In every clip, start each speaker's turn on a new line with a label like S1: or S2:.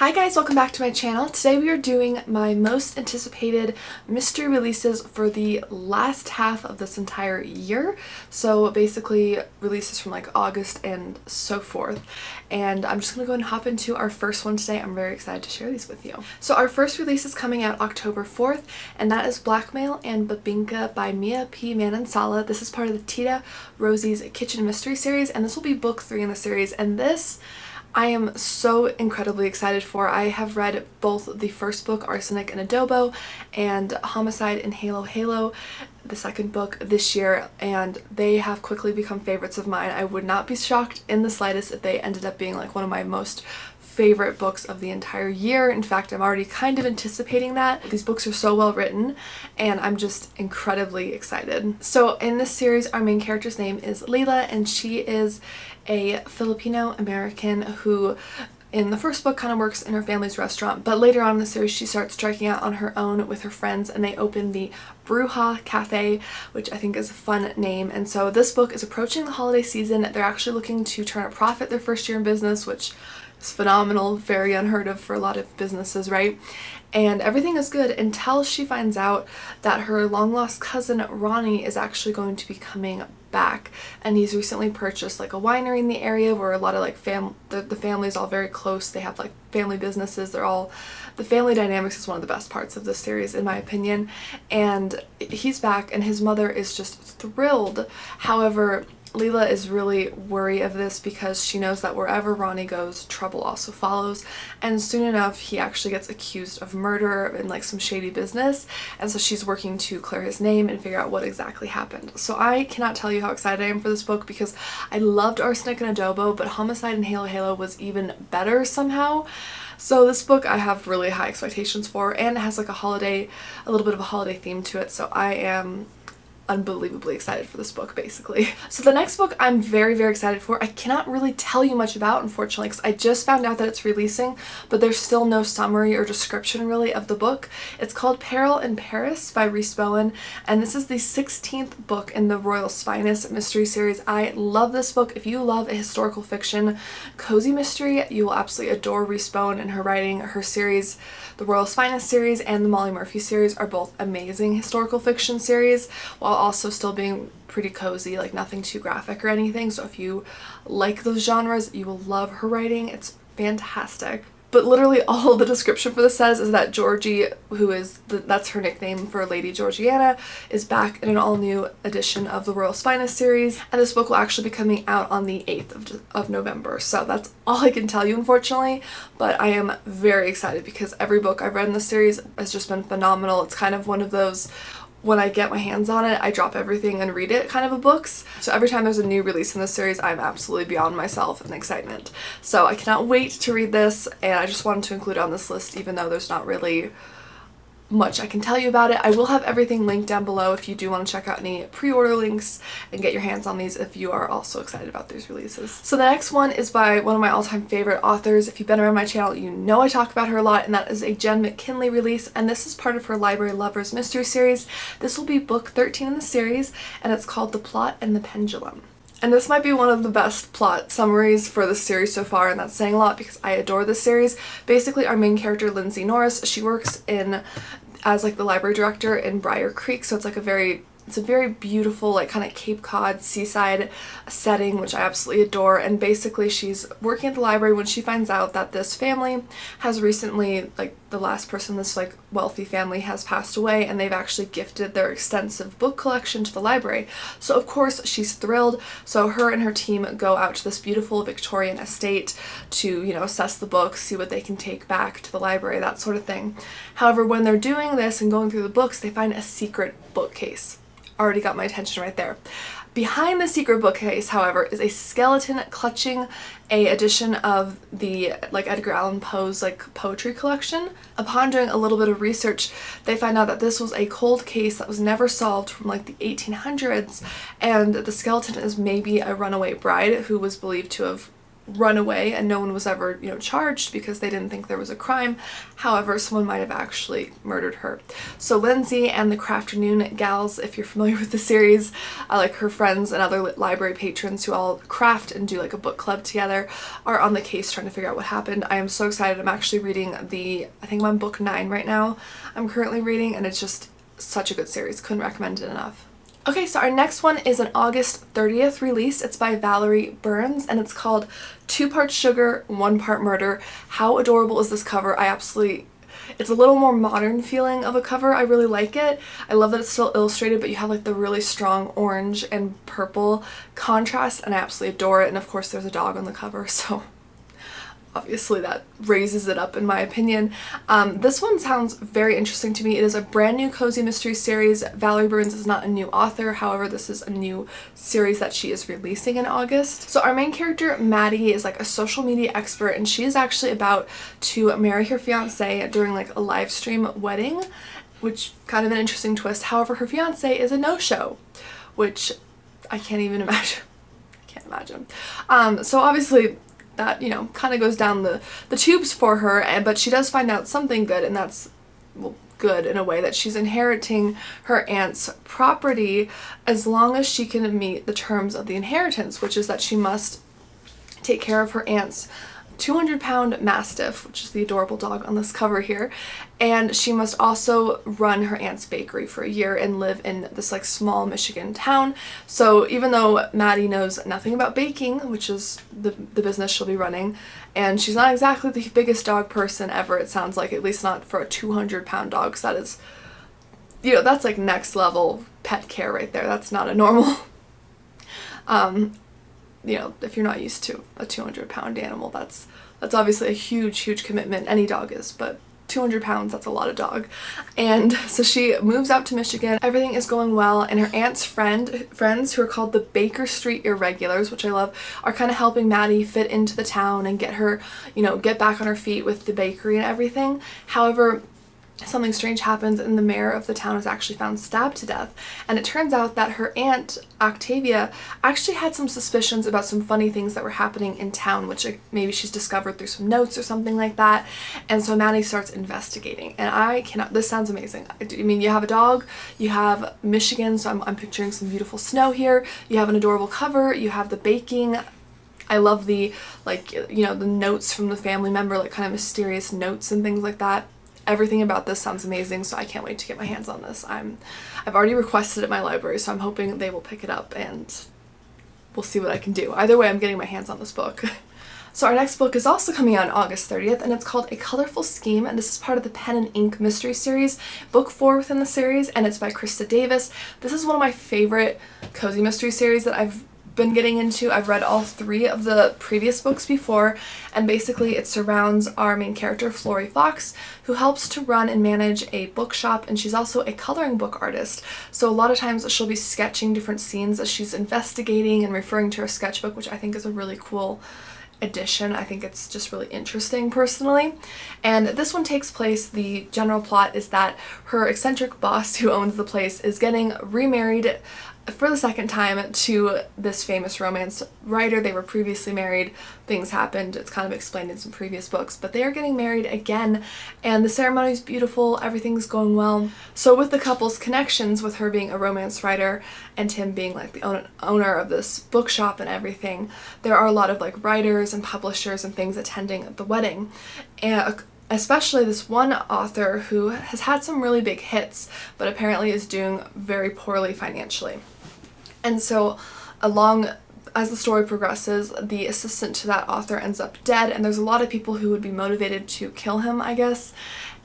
S1: Hi guys, welcome back to my channel. Today we are doing my most anticipated mystery releases for the last half of this entire year. So basically releases from like August and so forth. And I'm just gonna go ahead and hop into our first one today. I'm very excited to share these with you. So our first release is coming out October 4th, and that is Blackmail and Bibingka by Mia P. Manansala. This is part of the Tita, Rosie's Kitchen Mystery series, and this will be book 3 in the series. And this I am so incredibly excited for. I have read both the first book, Arsenic and Adobo, and Homicide and Halo Halo, the second book, this year, and they have quickly become favorites of mine. I would not be shocked in the slightest if they ended up being like one of my most favorite books of the entire year. In fact, I'm already kind of anticipating that. These books are so well written and I'm just incredibly excited. So in this series, our main character's name is Leila, and she is a Filipino American who in the first book kind of works in her family's restaurant, but later on in the series she starts striking out on her own with her friends and they open the Bruja Cafe, which I think is a fun name. And so this book is approaching the holiday season. They're actually looking to turn a profit their first year in business, which is phenomenal, very unheard of for a lot of businesses, right? And everything is good until she finds out that her long-lost cousin Ronnie is actually going to be coming back, and he's recently purchased like a winery in the area where a lot of like the family is all very close. They have like family businesses. The family dynamics is one of the best parts of this series in my opinion, and he's back and his mother is just thrilled. However, Leila is really worried of this because she knows that wherever Ronnie goes, trouble also follows, and soon enough he actually gets accused of murder and like some shady business, and so she's working to clear his name and figure out what exactly happened. So I cannot tell you how excited I am for this book because I loved Arsenic and Adobo, but Homicide and Halo Halo was even better somehow. So this book I have really high expectations for, and it has like a little bit of a holiday theme to it, so I am unbelievably excited for this book basically. So the next book I'm very excited for. I cannot really tell you much about, unfortunately, because I just found out that it's releasing, but there's still no summary or description really of the book. It's called Peril in Paris by Rhys Bowen, and this is the 16th book in the Royal Spyness mystery series. I love this book. If you love a historical fiction cozy mystery, you will absolutely adore Rhys Bowen and her writing. Her series, the Royal Spyness series and the Molly Murphy series, are both amazing historical fiction series, while also still being pretty cozy, like nothing too graphic or anything. So if you like those genres, you will love her writing. It's fantastic. But literally all the description for this says is that Georgie, who is that's her nickname for Lady Georgiana, is back in an all-new edition of the Royal Spyness series, and this book will actually be coming out on the 8th of November. So that's all I can tell you, unfortunately, but I am very excited because every book I've read in this series has just been phenomenal. It's kind of one of those, when I get my hands on it, I drop everything and read it kind of a books. So every time there's a new release in this series, I'm absolutely beyond myself in excitement. So I cannot wait to read this, and I just wanted to include it on this list even though there's not really much I can tell you about it. I will have everything linked down below if you do want to check out any pre-order links and get your hands on these if you are also excited about these releases. So the next one is by one of my all-time favorite authors. If you've been around my channel, you know I talk about her a lot, and that is a Jenn McKinlay release, and this is part of her Library Lovers mystery series. This will be book 13 in the series, and it's called The Plot and the Pendulum. And this might be one of the best plot summaries for this series so far, and that's saying a lot because I adore this series. Basically, our main character, Lindsay Norris, she works as like the library director in Briar Creek, so it's like it's a very beautiful, like kind of Cape Cod seaside setting, which I absolutely adore. And basically she's working at the library when she finds out that this family has recently, like the last person in this like wealthy family has passed away, and they've actually gifted their extensive book collection to the library. So of course she's thrilled. So her and her team go out to this beautiful Victorian estate to, you know, assess the books, see what they can take back to the library, that sort of thing. However, when they're doing this and going through the books, they find a secret bookcase. Already got my attention right there. Behind the secret bookcase, however, is a skeleton clutching a edition of the like Edgar Allan Poe's like poetry collection. Upon doing a little bit of research, they find out that this was a cold case that was never solved from like the 1800s, and the skeleton is maybe a runaway bride who was believed to have run away and no one was ever, you know, charged because they didn't think there was a crime. However, someone might have actually murdered her. So Lindsay and the Crafternoon gals, if you're familiar with the series, like her friends and other library patrons who all craft and do like a book club together, are on the case trying to figure out what happened. I am so excited. I'm actually reading I think I'm on book 9 right now. I'm currently reading, and it's just such a good series. Couldn't recommend it enough. Okay, so our next one is an August 30th release. It's by Valerie Burns, and it's called 2 Parts Sugar, 1 Part Murder. How adorable is this cover? It's a little more modern feeling of a cover. I really like it. I love that it's still illustrated, but you have like the really strong orange and purple contrast, and I absolutely adore it. And of course there's a dog on the cover, so obviously that raises it up in my opinion. This one sounds very interesting to me. It is a brand new cozy mystery series. Valerie Burns is not a new author, however this is a new series that she is releasing in August. So our main character, Maddie, is like a social media expert, and she is actually about to marry her fiance during like a live stream wedding, which kind of an interesting twist. However, her fiance is a no-show, which I can't even imagine. I can't imagine. So obviously that, you know, kind of goes down the tubes for her, but she does find out something good, and that's, well, good in a way, that she's inheriting her aunt's property as long as she can meet the terms of the inheritance, which is that she must take care of her aunt's 200-pound Mastiff, which is the adorable dog on this cover here, and she must also run her aunt's bakery for a year and live in this like small Michigan town. So even though Maddie knows nothing about baking, which is the business she'll be running, and she's not exactly the biggest dog person ever, it sounds like, at least not for a 200-pound dog, so that is, you know, that's like next level pet care right there. That's not a normal you know, if you're not used to a 200-pound animal, that's obviously a huge commitment. Any dog is, but 200 pounds, that's a lot of dog. And so she moves out to Michigan. Everything is going well, and her aunt's friends, who are called the Baker Street Irregulars, which I love, are kind of helping Maddie fit into the town and get her, you know, get back on her feet with the bakery and everything. However, something strange happens, and the mayor of the town is actually found stabbed to death, and it turns out that her aunt Octavia actually had some suspicions about some funny things that were happening in town, which maybe she's discovered through some notes or something like that. And so Maddie starts investigating, and this sounds amazing. I mean, you have a dog, you have Michigan, so I'm picturing some beautiful snow here, you have an adorable cover, you have the baking. I love the, like, you know, the notes from the family member, like kind of mysterious notes and things like that. Everything about this sounds amazing, so I can't wait to get my hands on this. I've already requested it at my library, so I'm hoping they will pick it up, and we'll see what I can do. Either way, I'm getting my hands on this book. So our next book is also coming out on August 30th, and it's called A Colorful Scheme, and this is part of the Pen and Ink mystery series, book 4 within the series, and it's by Krista Davis. This is one of my favorite cozy mystery series that I've been getting into. I've read all 3 of the previous books before, and basically it surrounds our main character, Flory Fox, who helps to run and manage a bookshop, and she's also a coloring book artist. So a lot of times she'll be sketching different scenes as she's investigating and referring to her sketchbook, which I think is a really cool addition. I think it's just really interesting personally. And this one takes place, the general plot is that her eccentric boss who owns the place is getting remarried for the second time to this famous romance writer. They were previously married, things happened, it's kind of explained in some previous books, but they are getting married again, and the ceremony is beautiful, everything's going well. So with the couple's connections, with her being a romance writer and him being like the owner of this bookshop and everything, there are a lot of like writers and publishers and things attending the wedding, and especially this one author who has had some really big hits, but apparently is doing very poorly financially. And so as the story progresses, the assistant to that author ends up dead, and there's a lot of people who would be motivated to kill him, I guess.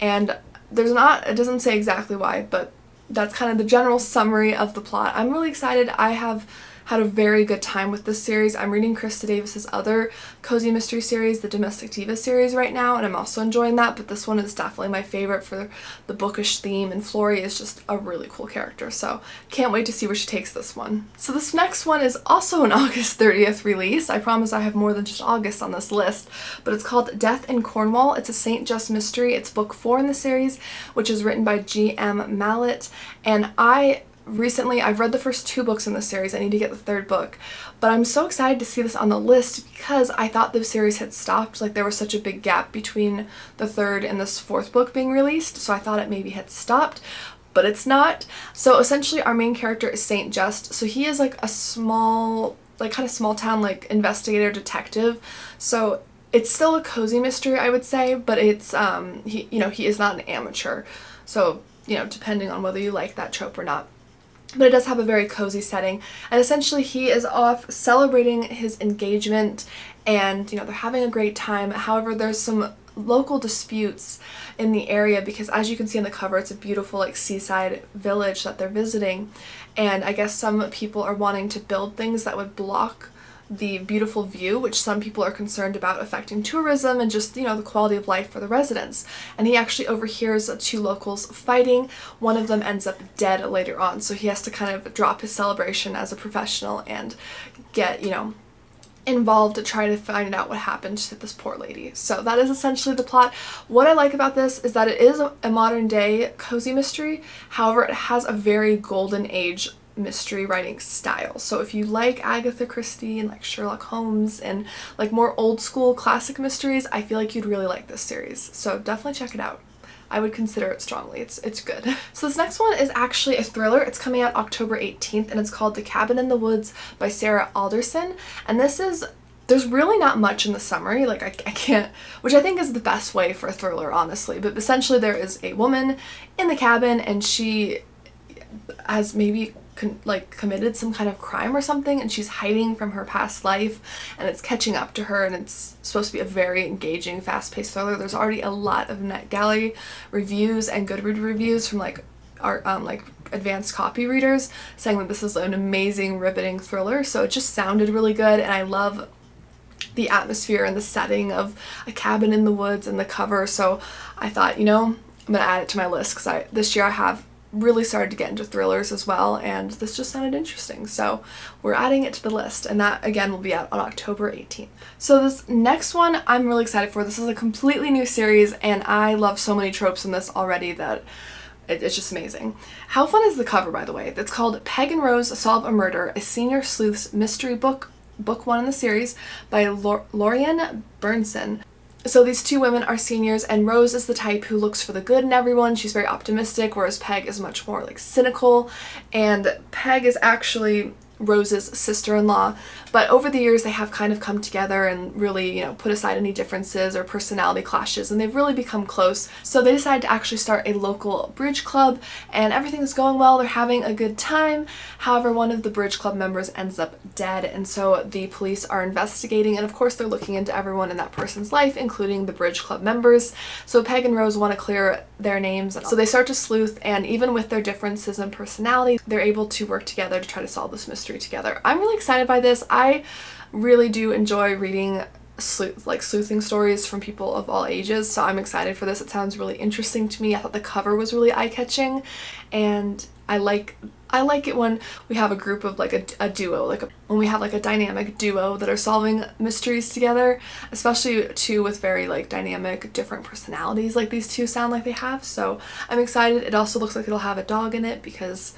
S1: And it doesn't say exactly why, but that's kind of the general summary of the plot. I'm really excited. I have had a very good time with this series. I'm reading Krista Davis's other cozy mystery series, the Domestic Diva series right now, and I'm also enjoying that, but this one is definitely my favorite for the bookish theme, and Flory is just a really cool character, so can't wait to see where she takes this one. So this next one is also an August 30th release. I promise I have more than just August on this list, but it's called Death in Cornwall. It's a St. Just mystery. It's book 4 in the series, which is written by G.M. Mallet, and I recently I've read the first 2 books in the series. I need to get the 3rd book, but I'm so excited to see this on the list because I thought the series had stopped. Like, there was such a big gap between the 3rd and this 4th book being released, so I thought it maybe had stopped, but it's not. So essentially our main character is Saint Just. So he is like a small, like kind of small town like investigator detective. So it's still a cozy mystery, I would say, but it's he, you know, he is not an amateur. So, you know, depending on whether you like that trope or not. But it does have a very cozy setting, and essentially he is off celebrating his engagement, and, you know, they're having a great time. However, there's some local disputes in the area because, as you can see on the cover, it's a beautiful like seaside village that they're visiting, and I guess some people are wanting to build things that would block the beautiful view, which some people are concerned about affecting tourism and just, you know, the quality of life for the residents. And he actually overhears 2 locals fighting. One of them ends up dead later on, so he has to kind of drop his celebration as a professional and get, you know, involved to try to find out what happened to this poor lady. So that is essentially the plot. What I like about this is that it is a modern day cozy mystery. However, it has a very golden age mystery writing style. So if you like Agatha Christie and like Sherlock Holmes and like more old school classic mysteries, I feel like you'd really like this series. So definitely check it out. I would consider it strongly. It's good. So this next one is actually a thriller. It's coming out October 18th and it's called The Cabin in the Woods by Sarah Alderson. And this is, there's really not much in the summary, like I can't, which I think is the best way for a thriller, honestly. But essentially there is a woman in the cabin and she has maybe committed some kind of crime or something, and she's hiding from her past life, and it's catching up to her, and it's supposed to be a very engaging, fast-paced thriller. There's already a lot of NetGalley reviews and Goodreads reviews from like our like advanced copy readers saying that this is an amazing, riveting thriller. So it just sounded really good, and I love the atmosphere and the setting of a cabin in the woods and the cover. So I thought, you know, I'm gonna add it to my list because this year I have really started to get into thrillers as well, and this just sounded interesting, so we're adding it to the list, and that again will be out on October 18th. So this next one I'm really excited for. This is a completely new series, and I love so many tropes in this already that it's just amazing. How fun is the cover, by the way? It's called Peg and Rose Solve a Murder, a Senior Sleuths Mystery Book 1 in the series by Laurien Berenson. So these 2 women are seniors, and Rose is the type who looks for the good in everyone. She's very optimistic, whereas Peg is much more like cynical, and Peg is actually Rose's sister-in-law, but over the years they have kind of come together and really, you know, put aside any differences or personality clashes, and they've really become close. So they decided to actually start a local bridge club, and everything's going well. They're having a good time. However, one of the bridge club members ends up dead, and so the police are investigating, and of course they're looking into everyone in that person's life, including the bridge club members. So Peg and Rose want to clear their names, so they start to sleuth, and even with their differences in personality, they're able to work together to try to solve this mystery together. I'm really excited by this. I really do enjoy reading sleuthing stories from people of all ages, so I'm excited for this. It sounds really interesting to me. I thought the cover was really eye-catching, and I like it when we have a group of like a duo, when we have like a dynamic duo that are solving mysteries together, especially 2 with very like dynamic different personalities like these 2 sound like they have. So I'm excited. It also looks like it'll have a dog in it because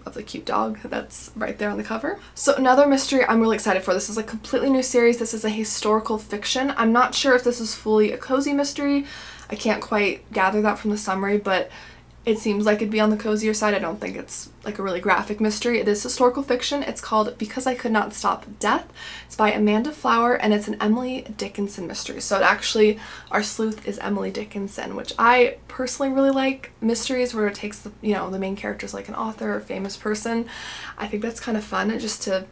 S1: of the cute dog that's right there on the cover. So another mystery I'm really excited for. This is a completely new series. This is a historical fiction. I'm not sure if this is fully a cozy mystery. I can't quite gather that from the summary, but it seems like it'd be on the cozier side. I don't think it's like a really graphic mystery. It is historical fiction. It's called Because I Could Not Stop Death. It's by Amanda Flower, and it's an Emily Dickinson mystery. So it actually, our sleuth is Emily Dickinson, which I personally really like mysteries where it takes the, you know, the main character is like an author or famous person. I think that's kind of fun just to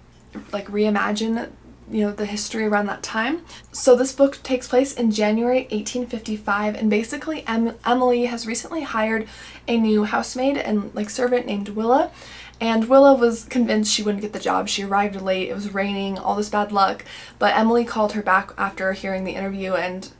S1: like reimagine, you know, the history around that time. So this book takes place in January 1855, and basically Emily has recently hired a new housemaid and like servant named Willa, and Willa was convinced she wouldn't get the job. She arrived late, it was raining, all this bad luck, but Emily called her back after hearing the interview and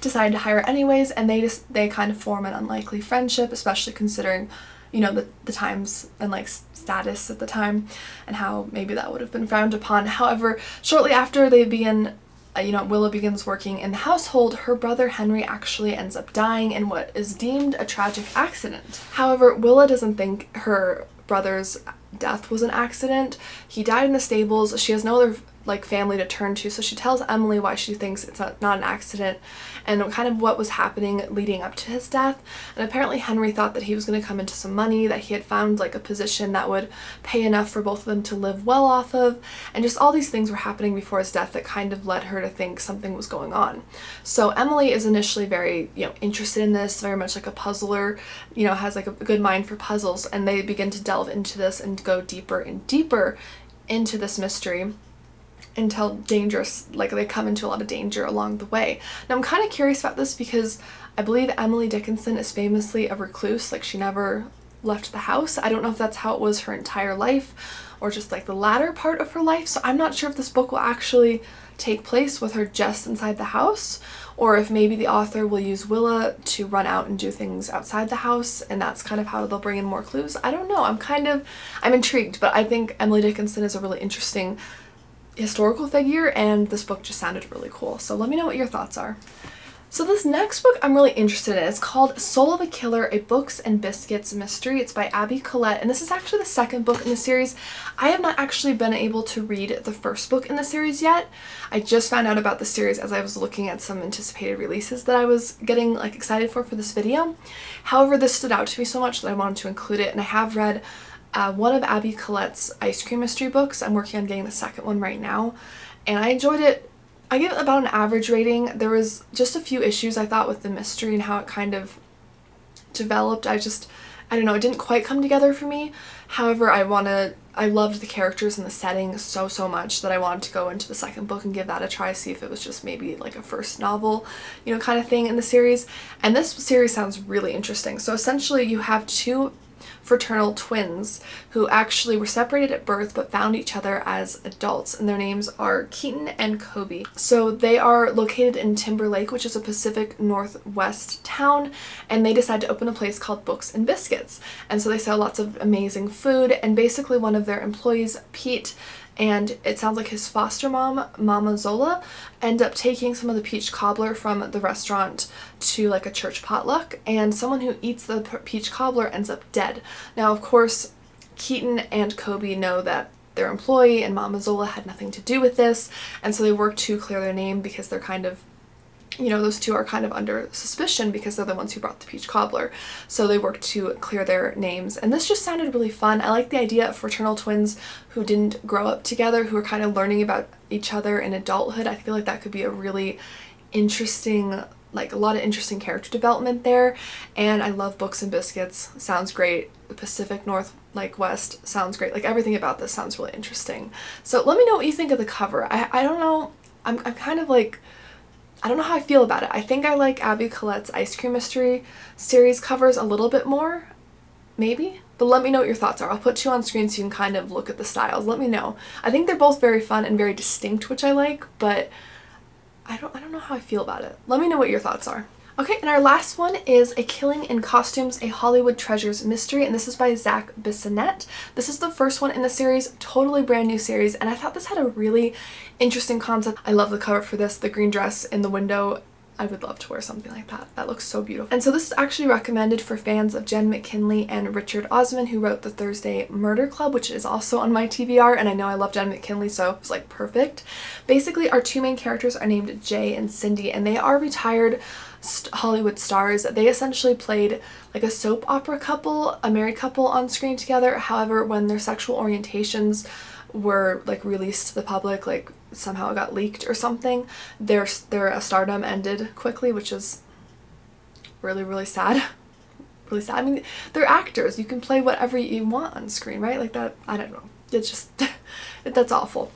S1: decided to hire her anyways, and they kind of form an unlikely friendship, especially considering, you know, the times and like status at the time and how maybe that would have been frowned upon. However, shortly after they begin, you know, Willa begins working in the household, her brother Henry actually ends up dying in what is deemed a tragic accident. However, Willa doesn't think her brother's death was an accident. He died in the stables. She has no other like family to turn to, so she tells Emily why she thinks it's not an accident and kind of what was happening leading up to his death. And apparently Henry thought that he was going to come into some money, that he had found like a position that would pay enough for both of them to live well off of, and just all these things were happening before his death that kind of led her to think something was going on. So Emily is initially very, interested in this, very much like a puzzler, has like a good mind for puzzles, and they begin to delve into this and go deeper and deeper into this mystery until they come into a lot of danger along the way. Now I'm kind of curious about this because I believe Emily Dickinson is famously a recluse, like she never left the house. I don't know if that's how it was her entire life or just like the latter part of her life, so I'm not sure if this book will actually take place with her just inside the house, or if maybe the author will use Willa to run out and do things outside the house, and that's kind of how they'll bring in more clues. I don't know. I'm intrigued, but I think Emily Dickinson is a really interesting historical figure, and this book just sounded really cool. So let me know what your thoughts are. So this next book I'm really interested in. It's called Soul of a Killer, a Books and Biscuits mystery. It's by Abbey Collette, and this is actually the second book in the series. I have not actually been able to read the first book in the series yet. I just found out about the series as I was looking at some anticipated releases that I was getting like excited for this video. However, this stood out to me so much that I wanted to include it, and I have read one of Abbey Collette's ice cream mystery books. I'm working on getting the second one right now, and I enjoyed it. I give it about an average rating. There was just a few issues I thought with the mystery and how it kind of developed. I don't know, it didn't quite come together for me. However, I loved the characters and the setting so much that I wanted to go into the second book and give that a try, see if it was just maybe like a first novel, kind of thing in the series. And this series sounds really interesting. So essentially you have two fraternal twins who actually were separated at birth but found each other as adults, and their names are Keaton and Kobe. So they are located in Timber Lake, which is a Pacific Northwest town, and they decide to open a place called Books and Biscuits. And so they sell lots of amazing food, and basically one of their employees, Pete, and it sounds like his foster mom, Mama Zola, end up taking some of the peach cobbler from the restaurant to like a church potluck, and someone who eats the peach cobbler ends up dead. Now, of course, Keaton and Kobe know that their employee and Mama Zola had nothing to do with this, and so they work to clear their name because they're kind of, those two are kind of under suspicion because they're the ones who brought the peach cobbler. So they work to clear their names. And this just sounded really fun. I like the idea of fraternal twins who didn't grow up together, who are kind of learning about each other in adulthood. I feel like that could be a really interesting, like a lot of interesting character development there. And I love Books and Biscuits. Sounds great. The Pacific Northwest sounds great. Like everything about this sounds really interesting. So let me know what you think of the cover. I don't know. I'm kind of like, I don't know how I feel about it. I think I like Abbey Collette's ice cream mystery series covers a little bit more, maybe, but let me know what your thoughts are. I'll put two on screen so you can kind of look at the styles. Let me know. I think they're both very fun and very distinct, which I like, but I don't know how I feel about it. Let me know what your thoughts are. Okay, and our last one is A Killing in Costumes, a Hollywood Treasures mystery, and this is by Zach Bissonnette. This is the first one in the series, totally brand new series, and I thought this had a really interesting concept. I love the cover for this, the green dress in the window. I would love to wear something like that. That looks so beautiful. And so this is actually recommended for fans of Jenn McKinlay and Richard Osman, who wrote the Thursday Murder Club, which is also on my TBR, and I know I love Jenn McKinlay, so it was like perfect. Basically, our two main characters are named Jay and Cindy, and they are retired Hollywood stars. They essentially played like a soap opera couple, a married couple on screen together. However, when their sexual orientations were like released to the public, like somehow it got leaked or something, their stardom ended quickly, which is really sad. Really sad. I mean, they're actors. You can play whatever you want on screen, right? Like that, I don't know. It's just, that's awful.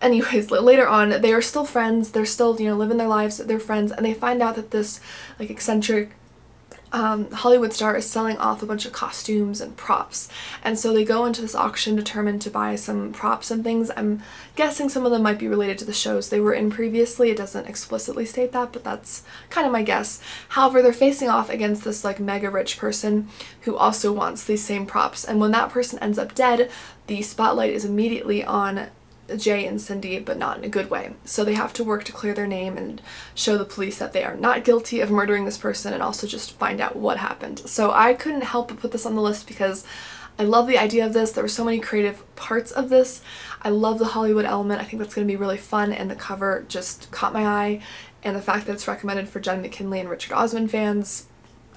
S1: Anyways, later on, they are still friends. They're still, living their lives. They're friends, and they find out that this like eccentric Hollywood star is selling off a bunch of costumes and props, and so they go into this auction determined to buy some props and things. I'm guessing some of them might be related to the shows they were in previously. It doesn't explicitly state that, but that's kind of my guess. However, they're facing off against this like mega rich person who also wants these same props, and when that person ends up dead, the spotlight is immediately on Jay and Cindy, but not in a good way. So they have to work to clear their name and show the police that they are not guilty of murdering this person, and also just find out what happened. So I couldn't help but put this on the list because I love the idea of this. There were so many creative parts of this. I love the Hollywood element. I think that's going to be really fun, and the cover just caught my eye, and the fact that it's recommended for Jenn McKinlay and Richard Osman fans,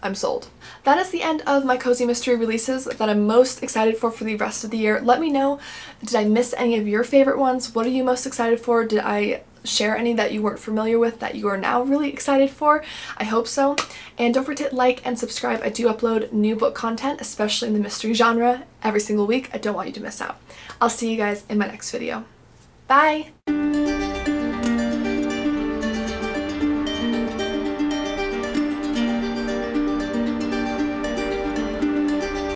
S1: I'm sold. That is the end of my cozy mystery releases that I'm most excited for the rest of the year. Let me know, did I miss any of your favorite ones? What are you most excited for? Did I share any that you weren't familiar with that you are now really excited for? I hope so. And don't forget to like and subscribe. I do upload new book content, especially in the mystery genre, every single week. I don't want you to miss out. I'll see you guys in my next video. Bye!